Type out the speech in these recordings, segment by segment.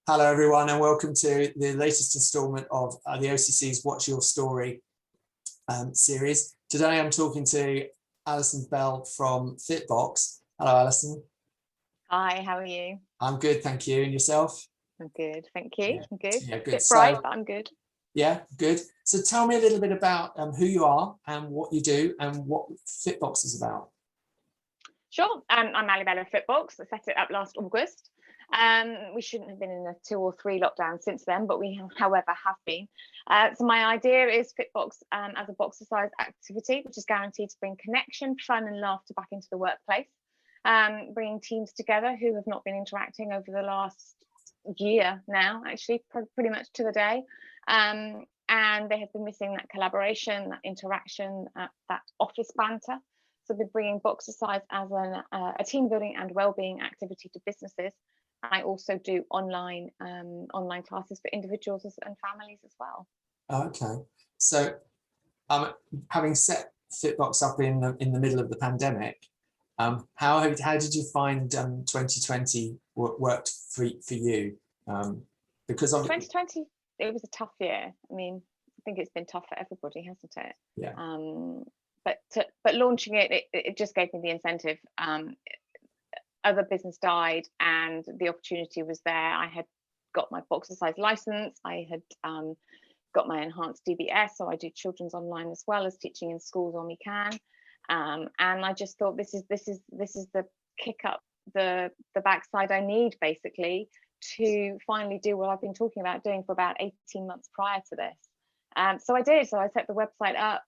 Hello, everyone, and welcome to the latest instalment of the OCC's What's Your Story series. Today, I'm talking to Alison Bell from Fitbox. Hello, Alison. Hi, how are you? I'm good, thank you. And yourself? I'm good, thank you. Yeah. I'm good. Yeah, good. Bit bright, but I'm good. Yeah, good. So tell me a little bit about who you are and what you do and what Fitbox is about. Sure. I'm Ali Bell of Fitbox. I set it up last August. We shouldn't have been in a 2 or 3 lockdowns since then, but we, however, have been. So my idea is Fitbox as a Boxercise activity, which is guaranteed to bring connection, fun and laughter back into the workplace, bringing teams together who have not been interacting over the last year now, actually, pretty much to the day. And they have been missing that collaboration, that interaction, that office banter. So we're bringing Boxercise as a team building and wellbeing activity to businesses. I also do online classes for individuals and families as well. Okay, so having set Fitbox up in the middle of the pandemic, how did you find 2020 worked for you? Because 2020, it was a tough year. I mean, I think it's been tough for everybody, hasn't it? Yeah. But launching it just gave me the incentive. Other business died and the opportunity was there. I had got my Boxercise license. I had got my enhanced DBS, so I do children's online as well as teaching in schools when we can. And I just thought this is the kick up the backside I need basically to finally do what I've been talking about doing for about 18 months prior to this. So I did. So I set the website up,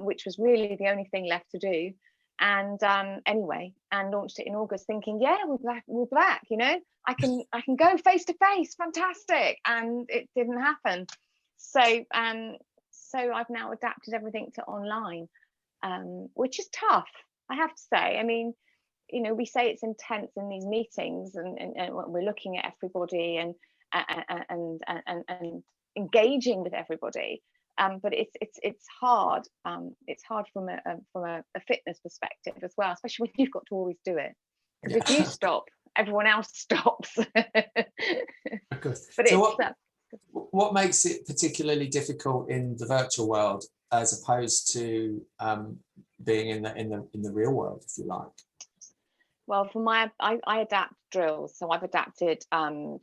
which was really the only thing left to do. And anyway, and launched it in August, thinking, yeah, we're back. You know, I can go face to face, fantastic. And it didn't happen. So I've now adapted everything to online, which is tough, I have to say. I mean, you know, we say it's intense in these meetings, and we're looking at everybody and engaging with everybody. But it's hard. It's hard from a fitness perspective as well, especially when you've got to always do it. Because if you stop, everyone else stops. Of course. But so what makes it particularly difficult in the virtual world as opposed to being in the real world, if you like? Well, for I adapt drills, so I've adapted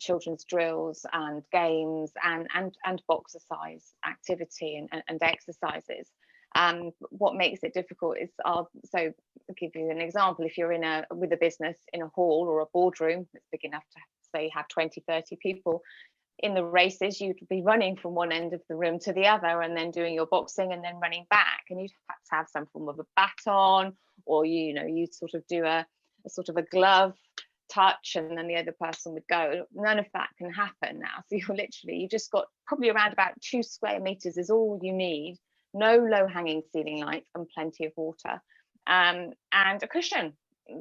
children's drills and games and Boxercise activity and exercises. What makes it difficult is so I'll give you an example. If you're with a business in a hall or a boardroom that's big enough to say have 20-30 people, in the races you'd be running from one end of the room to the other and then doing your boxing and then running back, and you'd have to have some form of a baton, or you'd sort of do a sort of a glove touch and then the other person would go. None of that can happen now. So you've just got probably around about 2 square meters is all you need, no low hanging ceiling lights and plenty of water, and a cushion.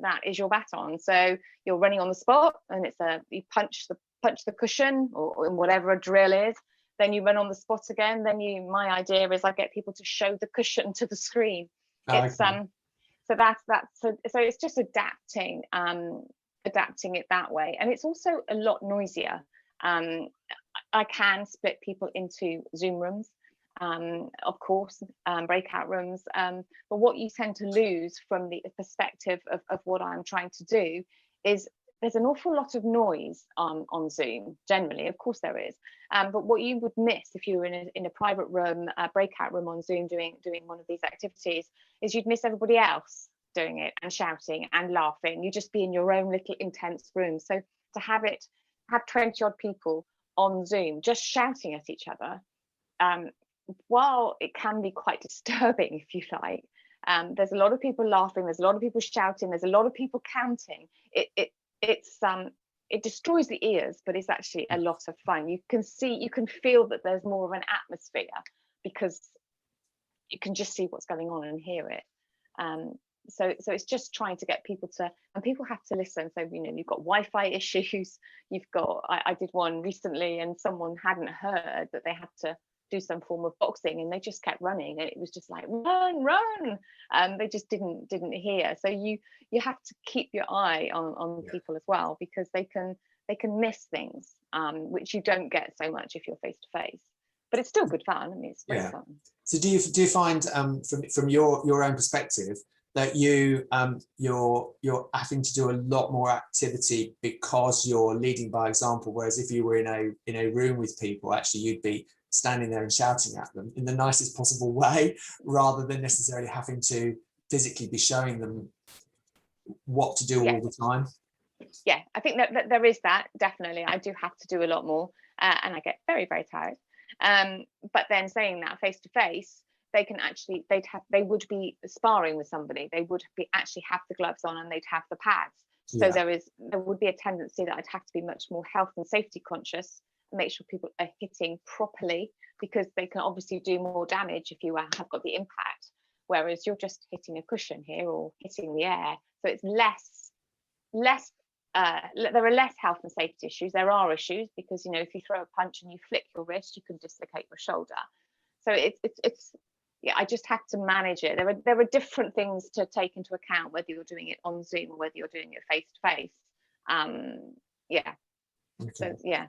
That is your baton. So you're running on the spot and you punch the cushion or whatever a drill is, then you run on the spot again. Then my idea is I get people to show the cushion to the screen. So it's just adapting it that way, and it's also a lot noisier. I can split people into Zoom rooms, of course, breakout rooms, but what you tend to lose from the perspective of what I'm trying to do is there's an awful lot of noise on Zoom generally. Of course there is, but what you would miss if you were in a private room, a breakout room on Zoom doing one of these activities, is you'd miss everybody else doing it and shouting and laughing. You just be in your own little intense room. So to have 20 odd people on Zoom just shouting at each other, while it can be quite disturbing, if you like, there's a lot of people laughing, there's a lot of people shouting, there's a lot of people counting. It destroys the ears, but it's actually a lot of fun. You can feel that there's more of an atmosphere because you can just see what's going on and hear it. So it's just trying to get people to, and people have to listen. So you've got Wi-Fi issues. You've got I did one recently, and someone hadn't heard that they had to do some form of boxing, and they just kept running, and it was just like run. They just didn't hear. So you have to keep your eye on people as well, because they can they can miss things, which you don't get so much if you're face to face. But it's still good fun. I mean, it's great fun. So do you find from your own perspective that you're having to do a lot more activity because you're leading by example, whereas if you were in a room with people, actually you'd be standing there and shouting at them in the nicest possible way, rather than necessarily having to physically be showing them what to do all the time? Yeah, I think that there is that, definitely. I do have to do a lot more, and I get very, very tired. But then saying that face to face, they can actually, they would be sparring with somebody. They would actually have the gloves on and they'd have the pads. So there would be a tendency that I'd have to be much more health and safety conscious and make sure people are hitting properly, because they can obviously do more damage if you have got the impact. Whereas you're just hitting a cushion here or hitting the air. So it's there are less health and safety issues. There are issues because, you know, if you throw a punch and you flick your wrist, you can dislocate your shoulder. So it's yeah, I just have to manage it. There are different things to take into account, whether you're doing it on Zoom or whether you're doing it face to face. Yeah. Okay. So yeah,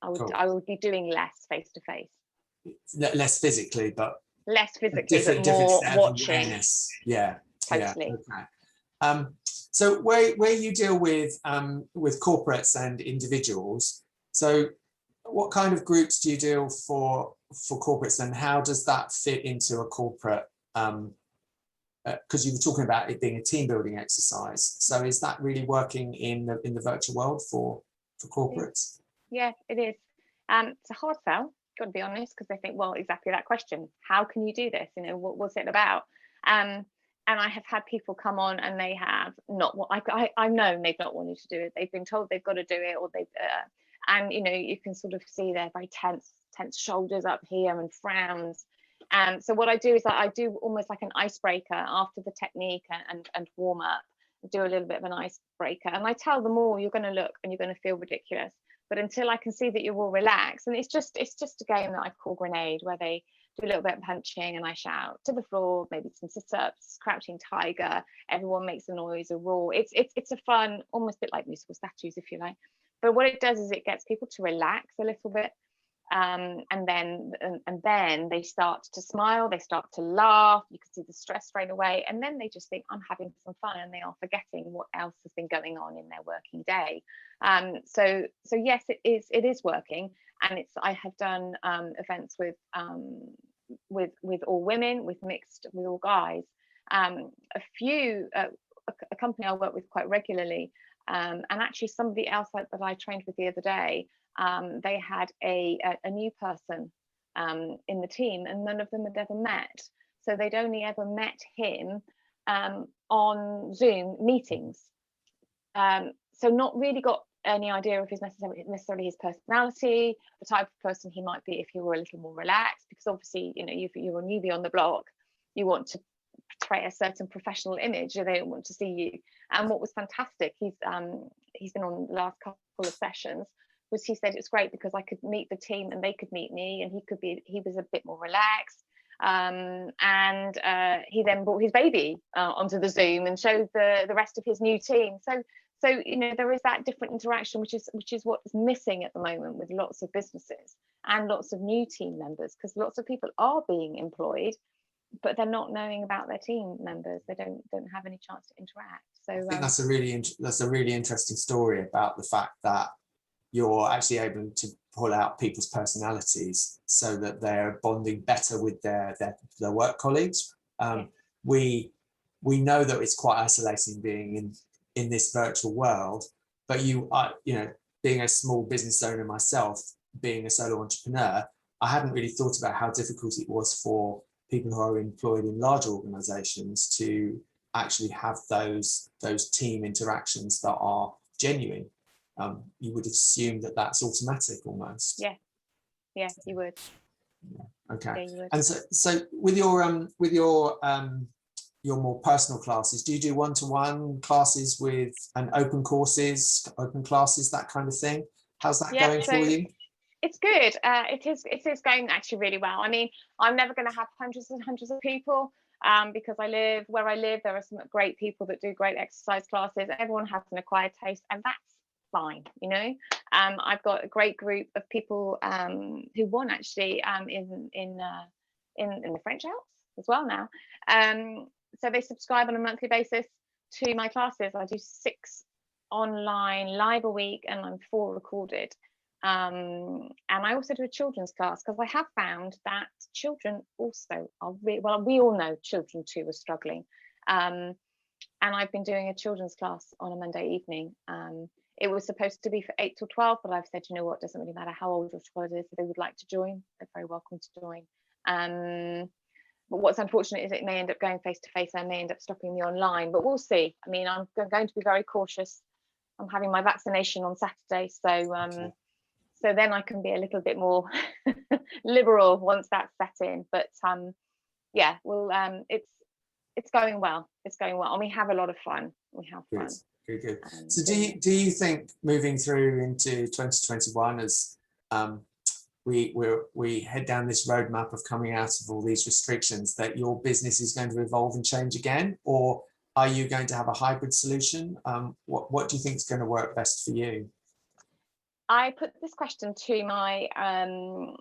I would be doing less face to face. Less physically, but less physically, but more watching. Yeah. Totally. Yeah. Okay. So where you deal with corporates and individuals, so what kind of groups do you deal for corporates, and how does that fit into a corporate, because you were talking about it being a team building exercise, so is that really working in the virtual world for corporates? Yeah, it is. It's a hard sell, got to be honest, because they think, well, exactly that question, how can you do this, you know, what's it about? And I have had people come on and they have not what I've known they've not wanted to do it. They've been told they've got to do it, or they've and you know, you can sort of see their very tense shoulders up here and frowns. So what I do is I do almost like an icebreaker after the technique and warm up. Do a little bit of an icebreaker, and I tell them all, you're going to look and you're going to feel ridiculous, but until I can see that you're all relaxed, and it's just a game that I call Grenade, where they do a little bit of punching and I shout to the floor, maybe some sit-ups, crouching tiger, everyone makes a noise, a roar. It's a fun, almost a bit like musical statues, if you like. But what it does is it gets people to relax a little bit, and then they start to smile, they start to laugh, you can see the stress straight away, and then they just think, I'm having some fun, and they are forgetting what else has been going on in their working day. So yes, it is working. And I have done events with all women, with all guys. A company I work with quite regularly, and actually somebody else that I trained with the other day, they had a new person in the team, and none of them had ever met. So they'd only ever met him on Zoom meetings. So not really got any idea of necessarily his personality, the type of person he might be if he were a little more relaxed, because obviously, you know, you're a newbie on the block, you want to portray a certain professional image, or they don't want to see you. And what was fantastic, he's been on the last couple of sessions, was he said it's great because I could meet the team and they could meet me, and he was a bit more relaxed. And he then brought his baby onto the Zoom and showed the rest of his new team. So you know, there is that different interaction, which is what's missing at the moment with lots of businesses and lots of new team members, because lots of people are being employed, but they're not knowing about their team members. They don't have any chance to interact. So I think that's a really interesting story about the fact that you're actually able to pull out people's personalities so that they're bonding better with their work colleagues. We know that it's quite isolating being in this virtual world, but you know, being a small business owner myself, being a solo entrepreneur, I hadn't really thought about how difficult it was for people who are employed in large organizations to actually have those team interactions that are genuine. You would assume that that's automatic almost. Yeah, you would. Yeah. Okay. Yeah, you would. And so with your more personal classes, do you do one-to-one classes with open classes, that kind of thing? How's that going for you? It's good. It is going actually really well. I mean, I'm never going to have hundreds and hundreds of people, because where I live, there are some great people that do great exercise classes. Everyone has an acquired taste, and fine, you know. I've got a great group of people who won actually in the French Alps as well now. So they subscribe on a monthly basis to my classes. I do 6 online live a week, and I'm 4 recorded. And I also do a children's class, because I have found that children also are well, we all know children too are struggling. And I've been doing a children's class on a Monday evening. It was supposed to be for 8 till 12, but I've said, you know what, it doesn't really matter how old your child is. If they would like to join, they're very welcome to join. But what's unfortunate is it may end up going face to face. I may end up stopping the online, but we'll see. I mean, I'm going to be very cautious. I'm having my vaccination on Saturday, so so then I can be a little bit more liberal once that's set in. But yeah, well, it's going well. It's going well, and we have a lot of fun. We have fun. Good. So do you think moving through into 2021 as we head down this roadmap of coming out of all these restrictions, that your business is going to evolve and change again, or are you going to have a hybrid solution? What do you think is going to work best for you? I put this question to my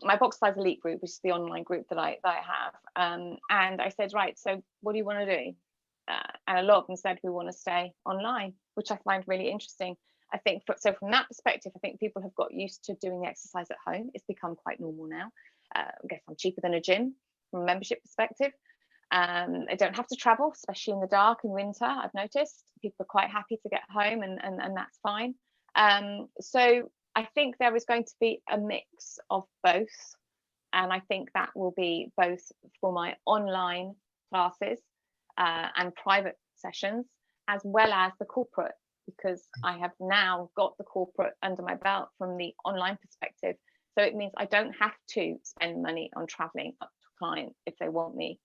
my Boxercise Elite group, which is the online group that I have, and I said, right, so what do you want to do? And a lot of them said we want to stay online, which I find really interesting. I think so from that perspective, I think people have got used to doing the exercise at home. It's become quite normal now. I guess I'm cheaper than a gym from a membership perspective. I don't have to travel, especially in the dark in winter. I've noticed people are quite happy to get home, and that's fine. So I think there is going to be a mix of both, and I think that will be both for my online classes and private sessions, as well as the corporate, because I have now got the corporate under my belt from the online perspective. So it means I don't have to spend money on traveling up to a client if they want me.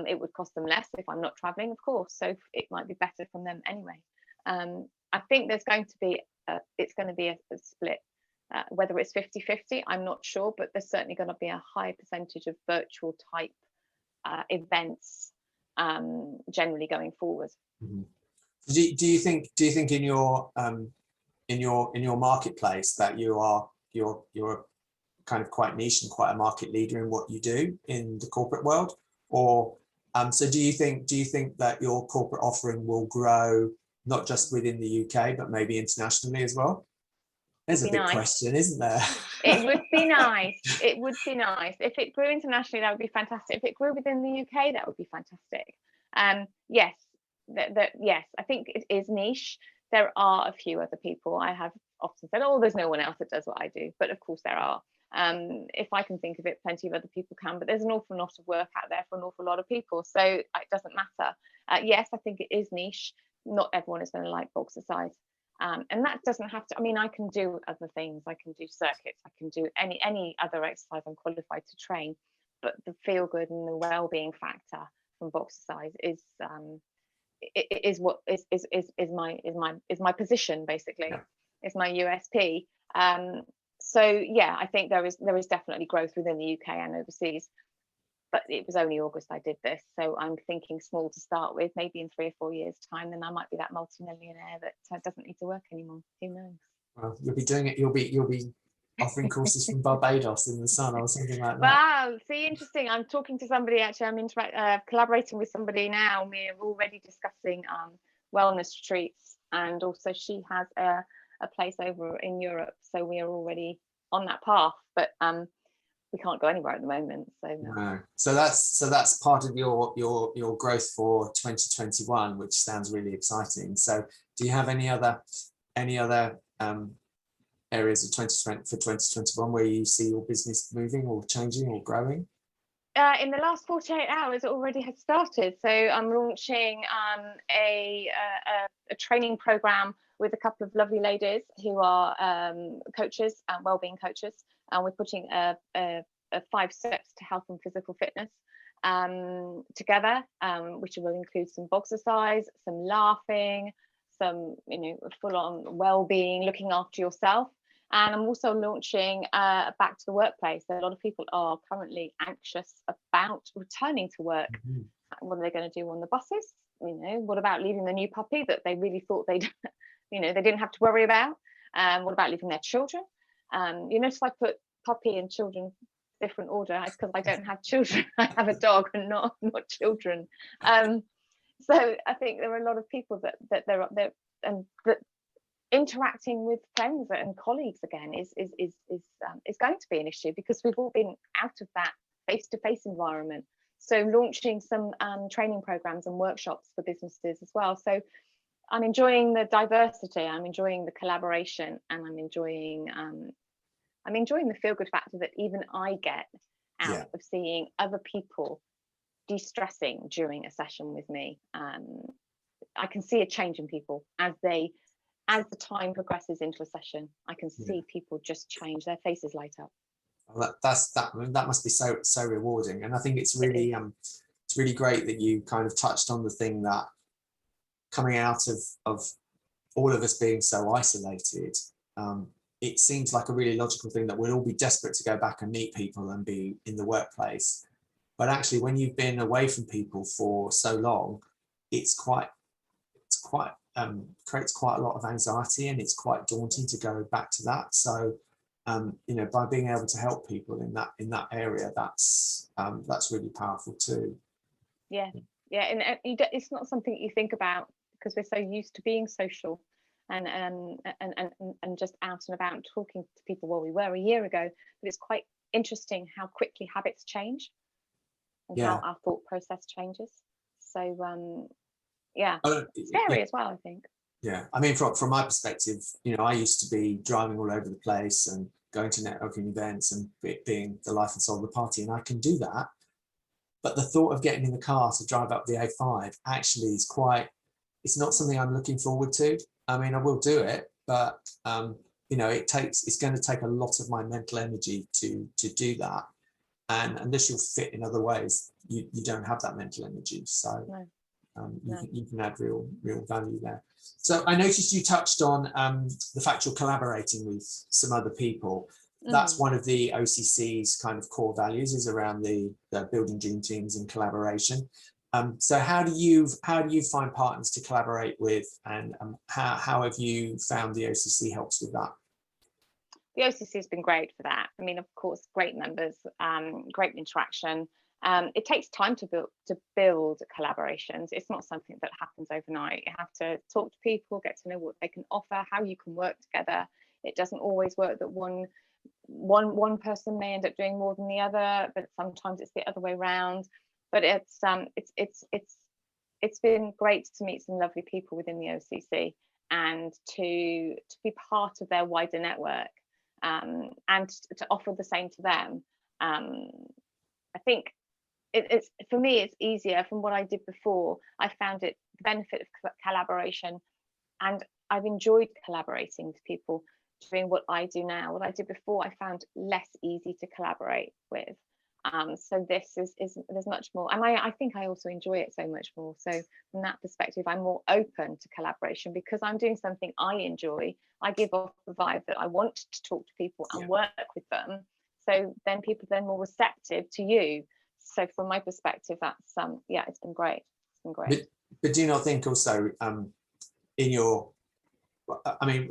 It would cost them less if I'm not traveling, of course, so it might be better from them anyway. I think there's going to be it's going to be a split. Whether it's 50-50, I'm not sure, but there's certainly going to be a high percentage of virtual type events generally going forward. Mm-hmm. Do you think in your marketplace that you're kind of quite niche and quite a market leader in what you do in the corporate world, or so do you think that your corporate offering will grow not just within the UK but maybe internationally as well? There's a big question, isn't there? It would be nice. It would be nice if it grew internationally. That would be fantastic. If it grew within the UK, that would be fantastic. Yes, yes, I think it is niche. There are a few other people. I have often said, oh, there's no one else that does what I do, but of course there are. If I can think of it, plenty of other people can, but there's an awful lot of work out there for an awful lot of people, so it doesn't matter. Yes, I think it is niche. Not everyone is going to like Boxercise. And that doesn't have to, I mean, I can do other things. I can do circuits. I can do any other exercise I'm qualified to train. But the feel good and the well-being factor from Boxercise is what is my position, basically. Yeah. Is my USP. So yeah, I think there is definitely growth within the UK and overseas. But it was only August I did this, so I'm thinking small to start with. Maybe in 3 or 4 years' time, then I might be that multi-millionaire that doesn't need to work anymore. Who knows? Well, you'll be doing it. You'll be offering courses from Barbados in the sun or something like that. Wow, see, interesting. I'm talking to somebody actually. I'm collaborating with somebody now. We're already discussing wellness retreats, and also she has a place over in Europe, so we are already on that path. But we can't go anywhere at the moment, so no. So that's part of your growth for 2021, which sounds really exciting. So do you have any other areas of 2020 for 2021 where you see your business moving or changing or growing? In the last 48 hours, it already has started. So I'm launching a training program with a couple of lovely ladies who are coaches and wellbeing coaches. And we're putting 5 steps to health and physical fitness together, which will include some Boxercise, some laughing, some full-on well-being, looking after yourself. And I'm also launching back to the workplace. A lot of people are currently anxious about returning to work. Mm-hmm. What are they going to do on the buses? What about leaving the new puppy that they really thought they didn't have to worry about? What about leaving their children? You notice I put puppy and children different order. It's because I don't have children. I have a dog and not children. So I think there are a lot of people that they're and that interacting with friends and colleagues again is going to be an issue, because we've all been out of that face-to-face environment. So launching some training programs and workshops for businesses as well. So I'm enjoying the diversity, I'm enjoying the collaboration, and I'm enjoying the feel-good factor that even I get out of seeing other people de-stressing during a session with me. I can see a change in people as the time progresses into a session. I can see people just change, their faces light up. Well, that must be so rewarding, and I think it's really great that you kind of touched on the thing that coming out of all of us being so isolated, it seems like a really logical thing that we'll all be desperate to go back and meet people and be in the workplace. But actually, when you've been away from people for so long, it's quite creates quite a lot of anxiety, and it's quite daunting to go back to that. So you know, by being able to help people in that area, that's really powerful too. Yeah, and it's not something you think about, because we're so used to being social and just out and about and talking to people. Well, we were a year ago, but it's quite interesting how quickly habits change and how our thought process changes. So it's scary as well, I think. Yeah, I mean, from my perspective, you know, I used to be driving all over the place and going to networking events and being the life and soul of the party, and I can do that. But the thought of getting in the car to drive up the A5 actually is it's not something I'm looking forward to. I mean, I will do it, but you know, it's going to take a lot of my mental energy to do that. And unless you're fit in other ways, you don't have that mental energy. So you can add real value there. So I noticed you touched on the fact you're collaborating with some other people. That's one of the OCC's kind of core values, is around the building dream teams and collaboration. So how do you find partners to collaborate with, and how have you found the OCC helps with that? The OCC has been great for that. I mean, of course, great members, great interaction. It takes time to build collaborations. It's not something that happens overnight. You have to talk to people, get to know what they can offer, how you can work together. It doesn't always work that one person may end up doing more than the other, but sometimes it's the other way around. But it's been great to meet some lovely people within the OCC and to be part of their wider network, and to offer the same to them. I think it's for me, it's easier from what I did before. I found it the benefit of collaboration, and I've enjoyed collaborating with people doing what I do now. What I did before, I found less easy to collaborate with. So this is there's much more, and I think I also enjoy it so much more. So from that perspective, I'm more open to collaboration because I'm doing something I enjoy. I give off the vibe that I want to talk to people and work with them. So then people are then more receptive to you. So from my perspective, that's it's been great. It's been great. But do you not think also in your, I mean,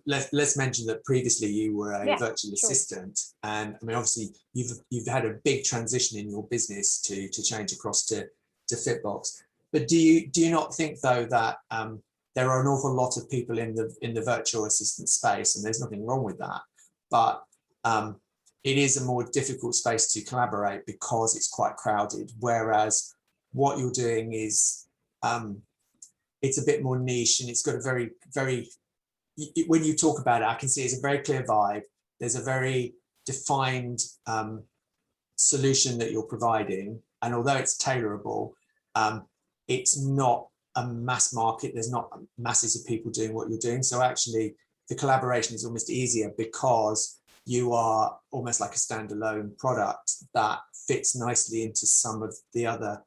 let's mention that previously you were a virtual assistant, and I mean, obviously you've had a big transition in your business to change across to Fitbox. But do you not think though that there are an awful lot of people in the virtual assistant space, and there's nothing wrong with that, but it is a more difficult space to collaborate because it's quite crowded, whereas what you're doing is it's a bit more niche, and it's got a very, when you talk about it, I can see it's a very clear vibe. There's a very defined solution that you're providing, and although it's tailorable, it's not a mass market. There's not masses of people doing what you're doing. So actually the collaboration is almost easier because you are almost like a standalone product that fits nicely into some of the other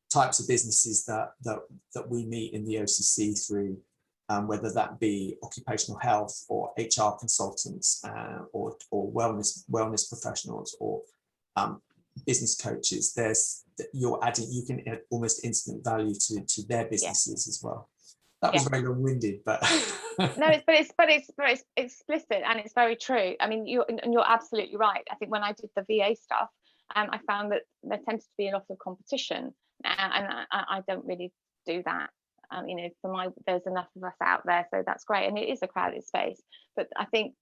types of businesses that we meet in the OCC through, whether that be occupational health or HR consultants, or wellness professionals, or business coaches. You can add almost instant value to their businesses as well. That was very long-winded, but no, it's very explicit, and it's very true. I mean, you're absolutely right. I think when I did the VA stuff, I found that there tends to be a lot of competition, and I don't really do that. You know, there's enough of us out there, so that's great, and it is a crowded space. But I think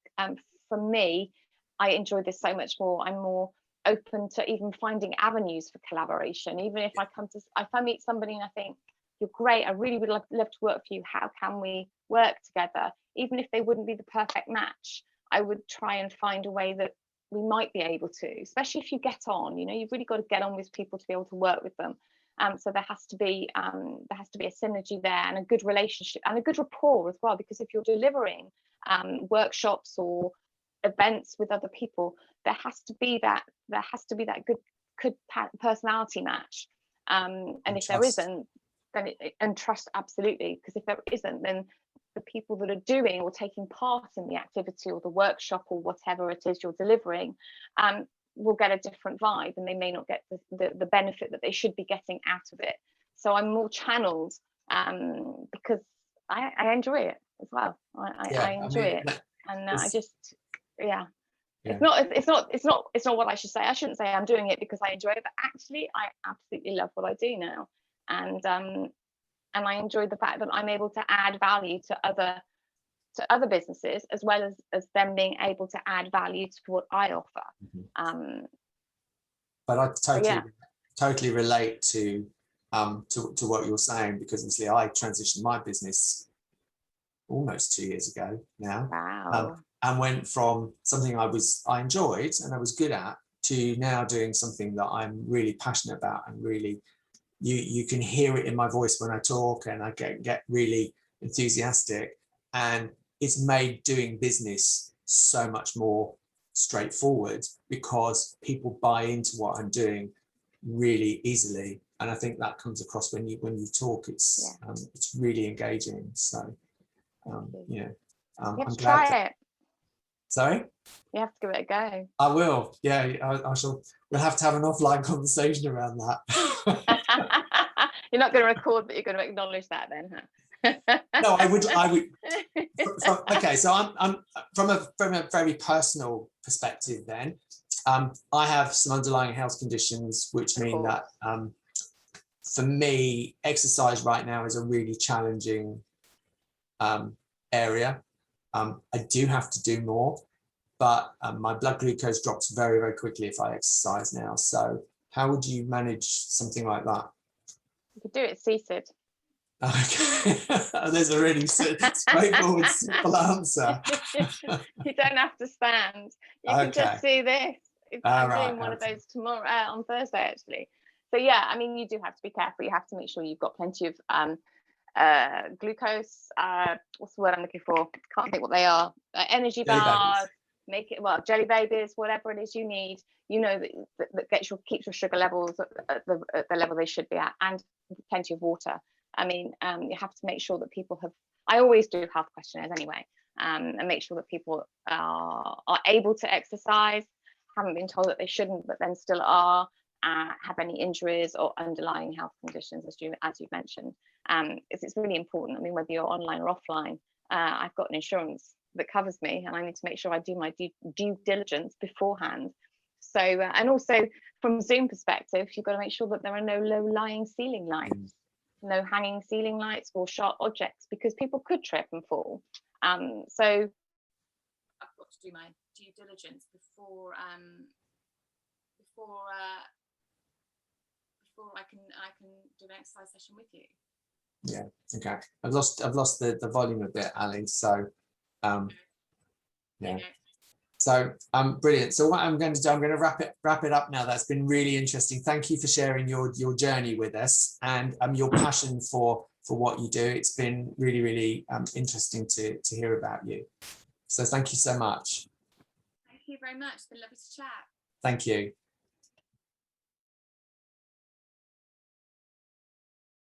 for me, I enjoy this so much more. I'm more open to even finding avenues for collaboration. Even if if I meet somebody and I think, you're great, I really would love to work for you, how can we work together? Even if they wouldn't be the perfect match, I would try and find a way that we might be able to, especially if you get on. You know, you've really got to get on with people to be able to work with them. So there has to be a synergy there, and a good relationship and a good rapport as well, because if you're delivering workshops or events with other people, there has to be that good personality match, and if there isn't, then and trust, absolutely, because if there isn't, then the people that are doing or taking part in the activity or the workshop or whatever it is you're delivering will get a different vibe, and they may not get the benefit that they should be getting out of it. So I'm more channeled because I enjoy it as well. I enjoy it, and I just it's not what I should say. I shouldn't say I'm doing it because I enjoy it, but actually I absolutely love what I do now, and I enjoy the fact that I'm able to add value to other businesses, as well as them being able to add value to what I offer. But I totally relate to what you're saying, because obviously I transitioned my business almost 2 years ago now. Wow. And went from something I enjoyed and I was good at, to now doing something that I'm really passionate about, and really you can hear it in my voice when I talk, and I get really enthusiastic, and it's made doing business so much more straightforward because people buy into what I'm doing really easily, and I think that comes across when you talk. It's really engaging. So you have I'm to glad try it. Sorry? You have to give it a go. I will. Yeah, I shall. We'll have to have an offline conversation around that. You're not going to record, but you're going to acknowledge that then, huh? No, I would. Okay, so I'm from a very personal perspective. Then, I have some underlying health conditions, which mean that for me, exercise right now is a really challenging area. I do have to do more, but my blood glucose drops very, very quickly if I exercise now. So how would you manage something like that? You could do it seated. Okay. There's a really straightforward, simple answer. You don't have to stand. You can just do this. I'm doing one of those tomorrow, on Thursday, actually. So yeah, I mean, you do have to be careful. You have to make sure you've got plenty of glucose, what's the word I'm looking for? Can't think what they are. Energy bars, jelly babies, whatever it is you need, that keeps your sugar levels at the level they should be at, and plenty of water. I mean, you have to make sure that people I always do health questionnaires anyway, and make sure that people are able to exercise, haven't been told that they shouldn't, but then still are, have any injuries or underlying health conditions, as you mentioned. It's really important. I mean, whether you're online or offline, I've got an insurance that covers me, and I need to make sure I do my due diligence beforehand. So, and also from Zoom perspective, you've got to make sure that there are no low-lying ceiling lights, no hanging ceiling lights or sharp objects, because people could trip and fall. So I've got to do my due diligence before I can do an exercise session with you. Yeah. Okay. I've lost the volume a bit, Ali. So, yeah. So, brilliant. So what I'm going to do, I'm going to wrap it up now. That's been really interesting. Thank you for sharing your journey with us, and your passion for what you do. It's been really, really interesting to hear about you. So thank you so much. Thank you very much. It's been lovely to chat. Thank you.